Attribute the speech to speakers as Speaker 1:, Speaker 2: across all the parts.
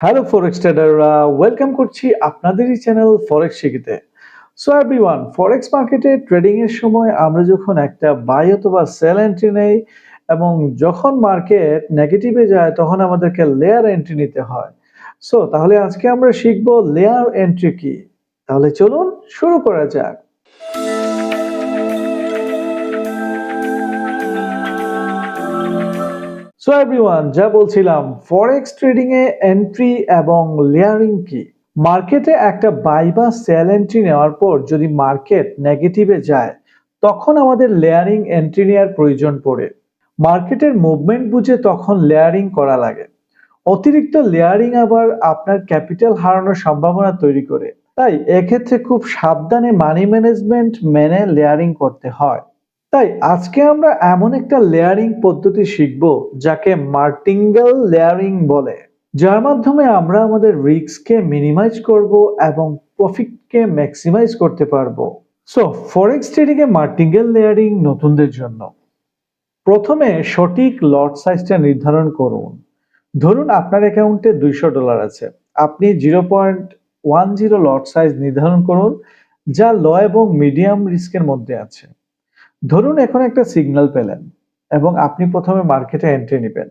Speaker 1: Hello ফরেক্স ট্রেডাররা, welcome করছি আপনাদেরই channel ফরেক্স শিখিতে। So everyone, ফরেক্স মার্কেটে ট্রেডিং এর সময় আমরা যখন একটা বাই অথবা সেল এন্ট্রি নেই এবং যখন মার্কেট নেগেটিভে যায় তখন আমাদেরকে লেয়ার এন্ট্রি নিতে হয়। সো তাহলে আজকে আমরা শিখবো লেয়ার এন্ট্রি কি। তাহলে চলুন শুরু করা যাক। সো এভরিওয়ান, যা বলছিলাম, ফরেক্স ট্রেডিং এ এন্ট্রি এবং লেয়ারিং কি। মার্কেটে একটা বাই বা সেল এন্ট্রি নেওয়ার পর যদি মার্কেট নেগেটিভে যায় তখন আমাদের লেয়ারিং এন্ট্রি নেওয়ার প্রয়োজন পড়ে। মার্কেটের মুভমেন্ট বুঝে তখন লেয়ারিং করা লাগে। অতিরিক্ত লেয়ারিং আবার আপনার ক্যাপিটাল হারানোর সম্ভাবনা তৈরি করে। তাই এক্ষেত্রে খুব সাবধানে মানি ম্যানেজমেন্ট মেনে লেয়ারিং করতে হয়। তাই আজকে আমরা এমন একটা লেয়ারিং পদ্ধতি শিখব যাকে মার্টিঙ্গেল লেয়ারিং বলে, যার মাধ্যমে আমরা আমাদের রিস্ককে মিনিমাইজ করব এবং প্রফিটকে ম্যাক্সিমাইজ করতে পারবো। সো ফরেক্স ট্রেডিং এ মার্টিঙ্গেল লেয়ারিং নতুনদের জন্য। প্রথমে সঠিক লট সাইজটা নির্ধারণ করুন। ধরুন আপনার অ্যাকাউন্টে $200 আছে। আপনি 0.10 লট সাইজ নির্ধারণ করুন, যা লো এবং মিডিয়াম রিস্কের মধ্যে আছে। ধরুন এখন একটা সিগন্যাল পেলেন এবং আপনি প্রথমে মার্কেটে এন্ট্রি নেবেন।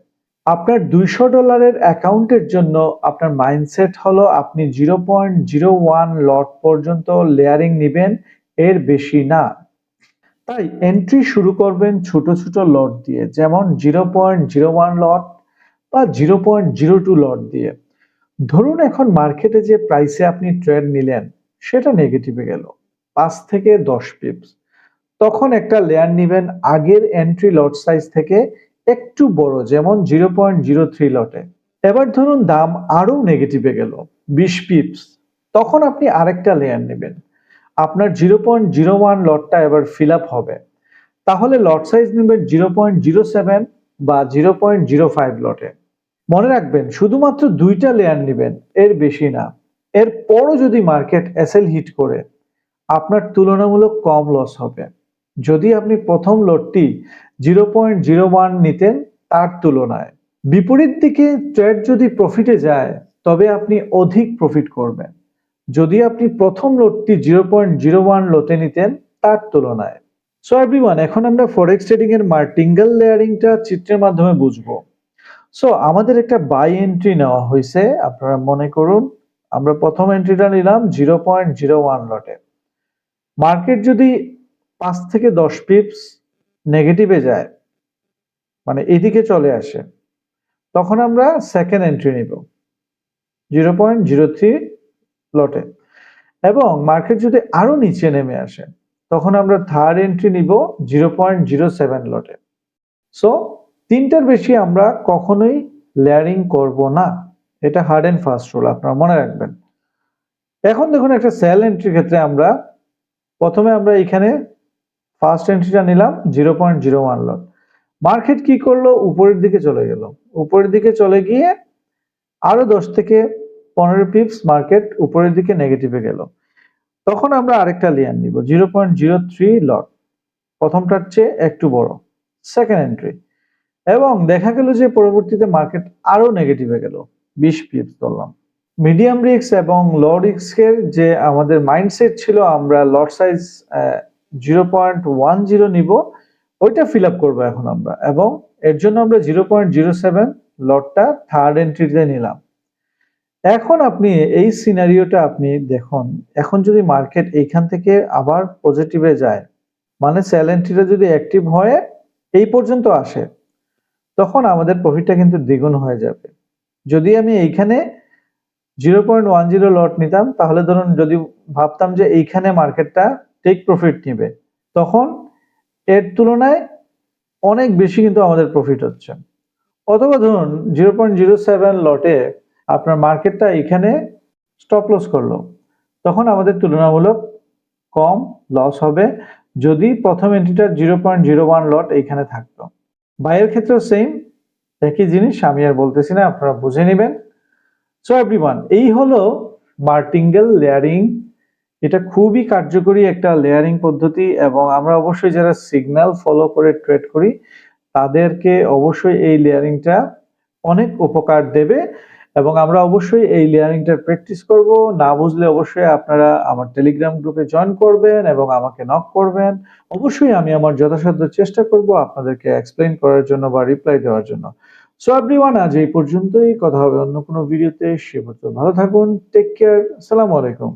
Speaker 1: আপনার $200 অ্যাকাউন্টের জন্য আপনার মাইন্ডসেট হলো আপনি 0.01 লট পর্যন্ত লেয়ারিং নেবেন, এর বেশি না। তাই এন্ট্রি শুরু করবেন ছোট ছোট লট দিয়ে, যেমন 0.01 লট বা 0.02 লট দিয়ে। ধরুন এখন মার্কেটে যে প্রাইসে আপনি ট্রেড নিলেন সেটা নেগেটিভে গেল 5 থেকে 10 পিপস, তখন একটা লেয়ার নেবেন আগের এন্ট্রি লট সাইজ থেকে একটু বড়, যেমন 0.03 লটে। এবার ধরুন দাম আরো নেগেটিভে গেল 20 পিপস, তখন আপনি আরেকটা লেয়ার নেবেন। আপনার 0.01 লটটা এবার ফিল আপ হবে, তাহলে লট সাইজ নেবেন 0.07 বা 0.05 লটে। মনে রাখবেন শুধুমাত্র দুইটা লেয়ার নেবেন, এর বেশি না। এরপরও যদি মার্কেট এসএল হিট করে আপনার তুলনামূলক কম লস হবে যদি আপনি প্রথম লটটি 0.01 নিতেন তার তুলনায়। বিপরীত দিকে ট্রেড যদি প্রফিটে যায় তবে আপনি অধিক প্রফিট করবেন যদি আপনি প্রথম লটটি 0.01 লটে নিতেন তার তুলনায়। সো এভরিওয়ান, এখন আমরা ফরেক্স ট্রেডিং এর মার্টিঙ্গেল লেয়ারিংটা চিত্রের মাধ্যমে বুঝবো। সো আমাদের একটা বাই এন্ট্রি নেওয়া হয়েছে। আপনারা মনে করুন আমরা প্রথম এন্ট্রিটা নিলাম 0.01 লটে। মার্কেট যদি 5 থেকে 10 পিপস নেগেটিভে যায়, মানে এদিকে চলে আসে, তখন আমরা সেকেন্ড এন্ট্রি নিব 0.03 লটে। এবং মার্কেট যদি আরো নিচে নেমে আসে তখন আমরা থার্ড এন্ট্রি নিব 0.07 লটে। সো তিনটার বেশি আমরা কখনোই লেয়ারিং করব না, এটা হার্ড এন্ড ফাস্ট রুল, আপনারা মনে রাখবেন। এখন দেখুন একটা সেল এন্ট্রির ক্ষেত্রে আমরা প্রথমে এখানে ফার্স্ট এন্ট্রিটা নিলাম 0.01 লট। মার্কেট কি করলো, উপরের দিকে চলে গেল। উপরের দিকে চলে গিয়ে আরো 10 থেকে 15 পিপস মার্কেট উপরের দিকে নেগেটিভে গেল, তখন আমরা আরেকটা লেয়ার নিব 0.03 লট, প্রথমটার চেয়ে একটু বড়, সেকেন্ড এন্ট্রি। এবং দেখা গেল যে পরবর্তীতে মার্কেট আরো নেগেটিভে গেল 20 পিপস ধরলাম। মিডিয়াম রিস্ক এবং লো রিস্কের যে আমাদের মাইন্ডসেট ছিল আমরা লট সাইজ 0.10 নিব, ওইটা ফিল আপ করবো এখন আমরা, এবং এর জন্য আমরা 0.07 লটটা থার্ড এন্ট্রিতে নিলাম। এখন আপনি এই সিনারিওটা আপনি দেখুন, এখন যদি মার্কেট এইখান থেকে আবার পজিটিভে যায়, মানে সেল এন্ট্রিটা যদি অ্যাক্টিভ হয়ে এই পর্যন্ত আসে, তখন আমাদের প্রফিটটা কিন্তু দ্বিগুণ হয়ে যাবে। যদি আমি এইখানে 0.10 লট নিতাম, তাহলে ধরুন যদি ভাবতাম যে এইখানে মার্কেটটা টেক প্রফিট নিবে, তখন এর তুলনায় অনেক বেশি কিন্তু আমাদের প্রফিট হচ্ছে। অথবা ধরুন 0.07 লটে আপনার মার্কেটটা এখানে স্টপ লস করলো, তখন আমাদের তুলনামূলক কম লস হবে যদি প্রথম এন্ট্রিটা 0.01 লট এইখানে থাকতো। বাইয়ের ক্ষেত্রেও সেম একই জিনিস, আমি আর বলতেছি না, আপনারা বুঝে নেবেন। সো এভরিওয়ান, এই হলো মার্টিঙ্গেল লেয়ারিং। এটা খুবই কার্যকরী একটা লেয়ারিং পদ্ধতি এবং আমরা অবশ্যই যারা সিগন্যাল ফলো করে ট্রেড করি তাদেরকে অবশ্যই এই লেয়ারিংটা অনেক উপকার দেবে। এবং আমরা অবশ্যই এই লেয়ারিংটার প্র্যাকটিস করব। না বুঝলে অবশ্যই আপনারা আমার টেলিগ্রাম গ্রুপে জয়েন করবেন এবং আমাকে নক করবেন। অবশ্যই আমি আমার যথাসাধ্য চেষ্টা করব আপনাদেরকে এক্সপ্লেইন করার জন্য বা রিপ্লাই দেওয়ার জন্য। সো এভরিওয়ান, আজ এই পর্যন্তই। কথা হবে অন্য কোনো ভিডিওতে। সে পর্যন্ত ভালো থাকুন। Take care. আসসালামু আলাইকুম।